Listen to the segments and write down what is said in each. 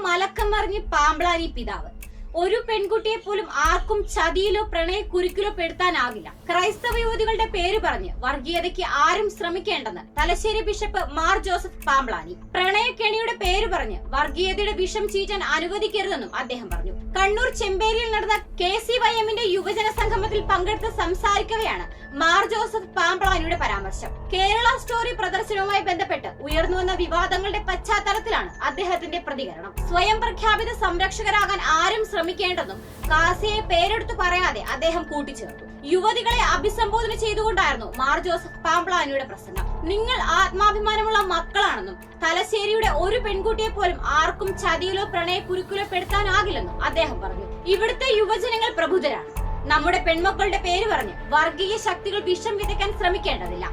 മലക്കം മറിഞ്ഞ് പാമ്പ്ളാനി പിതാവ്. ഒരു പെൺകുട്ടിയെ പോലും ആർക്കും ചതിയിലോ പ്രണയക്കുരുക്കിലോ പെടുത്താനാകില്ല. ക്രൈസ്തവ യുവതികളുടെ പേര് പറഞ്ഞ് വർഗീയതയ്ക്ക് ആരും ശ്രമിക്കേണ്ടെന്ന് തലശ്ശേരി ബിഷപ്പ് മാർ ജോസഫ് പാമ്പ്ളാനി. പ്രണയക്കെണിയുടെ പേര് പറഞ്ഞ് വർഗീയതയുടെ വിഷം ചീറ്റാൻ അനുവദിക്കരുതെന്നും അദ്ദേഹം പറഞ്ഞു. കണ്ണൂർ ചെമ്പേരിയിൽ നടന്ന KCYM-ന്റെ യുവജന സംഗമത്തിൽ പങ്കെടുത്ത് സംസാരിക്കവെയാണ് മാർ ജോസഫ് പാമ്പ്ളാനിയുടെ പരാമർശം. കേരള സ്റ്റോറി പ്രദർശനവുമായി ബന്ധപ്പെട്ട് ഉയർന്നുവന്ന വിവാദങ്ങളുടെ പശ്ചാത്തലത്തിലാണ് അദ്ദേഹത്തിന്റെ പ്രതികരണം. സ്വയം പ്രഖ്യാപിത സംരക്ഷകരാകാൻ ആരും ശ്രമിക്കേണ്ടെന്നും കാസിയെ പേരെടുത്തു പറയാതെ അദ്ദേഹം കൂട്ടിച്ചേർത്തു. യുവതികളെ അഭിസംബോധന ചെയ്തുകൊണ്ടായിരുന്നു മാർ ജോസഫ് പാമ്പ്ളാനിയുടെ പ്രസംഗം. നിങ്ങൾ ആത്മാഭിമാനമുള്ള മക്കളാണെന്നും തലശ്ശേരിയുടെ ഒരു പെൺകുട്ടിയെ പോലും ആർക്കും ചതിയിലോ പ്രണയക്കുരുക്കിലോ പെടുത്താനാകില്ലെന്നും അദ്ദേഹം പറഞ്ഞു. ഇവിടുത്തെ യുവജനങ്ങൾ പ്രബുദ്ധരാണ്. നമ്മുടെ പെൺമക്കളുടെ പേര് പറഞ്ഞ് വർഗീയ ശക്തികൾ വിഷം വിതയ്ക്കാൻ ശ്രമിക്കേണ്ടതില്ല.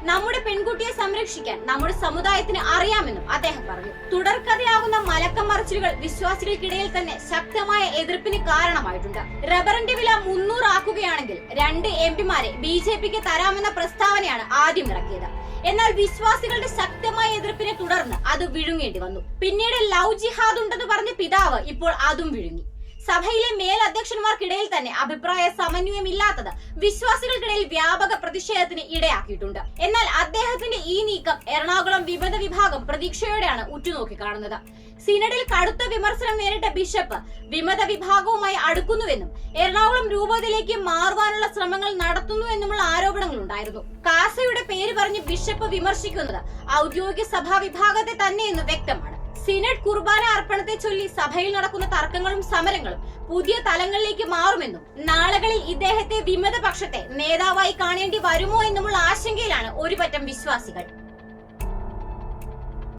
നമ്മുടെ പെൺകുട്ടിയെ സംരക്ഷിക്കാൻ നമ്മുടെ സമുദായത്തിന് അറിയാമെന്നും അദ്ദേഹം പറഞ്ഞു. തുടർക്കഥയാകുന്ന മലക്കം മറിച്ചിലുകൾ വിശ്വാസികൾക്കിടയിൽ തന്നെ ശക്തമായ എതിർപ്പിന് കാരണമായിട്ടുണ്ട്. റബ്ബറിന്റെ വില 300 ആക്കുകയാണെങ്കിൽ 2 MP-മാരെ BJP-ക്ക് തരാമെന്ന പ്രസ്താവനയാണ് ആദ്യം ഇറക്കിയത്. എന്നാൽ വിശ്വാസികളുടെ ശക്തമായ എതിർപ്പിനെ തുടർന്ന് അത് വിഴുങ്ങേണ്ടി വന്നു. പിന്നീട് ലവ് ജിഹാദ് ഉണ്ടെന്ന് പറഞ്ഞ പിതാവ് ഇപ്പോൾ അതും വിഴുങ്ങി. സഭയിലെ മേലധ്യക്ഷന്മാർക്കിടയിൽ തന്നെ അഭിപ്രായ സമന്വയമില്ലാത്തത് വിശ്വാസികൾക്കിടയിൽ വ്യാപക പ്രതിഷേധത്തിന് ഇടയാക്കിയിട്ടുണ്ട്. എന്നാൽ അദ്ദേഹത്തിന്റെ ഈ നീക്കം എറണാകുളം വിമത വിഭാഗം പ്രതീക്ഷയോടെയാണ് ഉറ്റുനോക്കിക്കാണുന്നത്. സിനഡിൽ കടുത്ത വിമർശനം നേരിട്ട ബിഷപ്പ് വിമത വിഭാഗവുമായി അടുക്കുന്നുവെന്നും എറണാകുളം രൂപതയിലേക്ക് മാറുവാനുള്ള ശ്രമങ്ങൾ നടത്തുന്നുവെന്നുമുള്ള ആരോപണങ്ങൾ ഉണ്ടായിരുന്നു. കാസയുടെ പേര് പറഞ്ഞ് ബിഷപ്പ് വിമർശിക്കുന്നത് ഔദ്യോഗിക സഭാ വിഭാഗത്തെ തന്നെയെന്ന് വ്യക്തമാണ്. സിനഡ് കുർബാന അർപ്പണത്തെ ചൊല്ലി സഭയിൽ നടക്കുന്ന തർക്കങ്ങളും സമരങ്ങളും പുതിയ തലങ്ങളിലേക്ക് മാറുമെന്നും നാളുകളിൽ ഇദ്ദേഹത്തെ വിമത പക്ഷത്തെ നേതാവായി കാണേണ്ടി വരുമോ എന്നുമുള്ള ആശങ്കയിലാണ് ഒരു പറ്റം വിശ്വാസികൾ.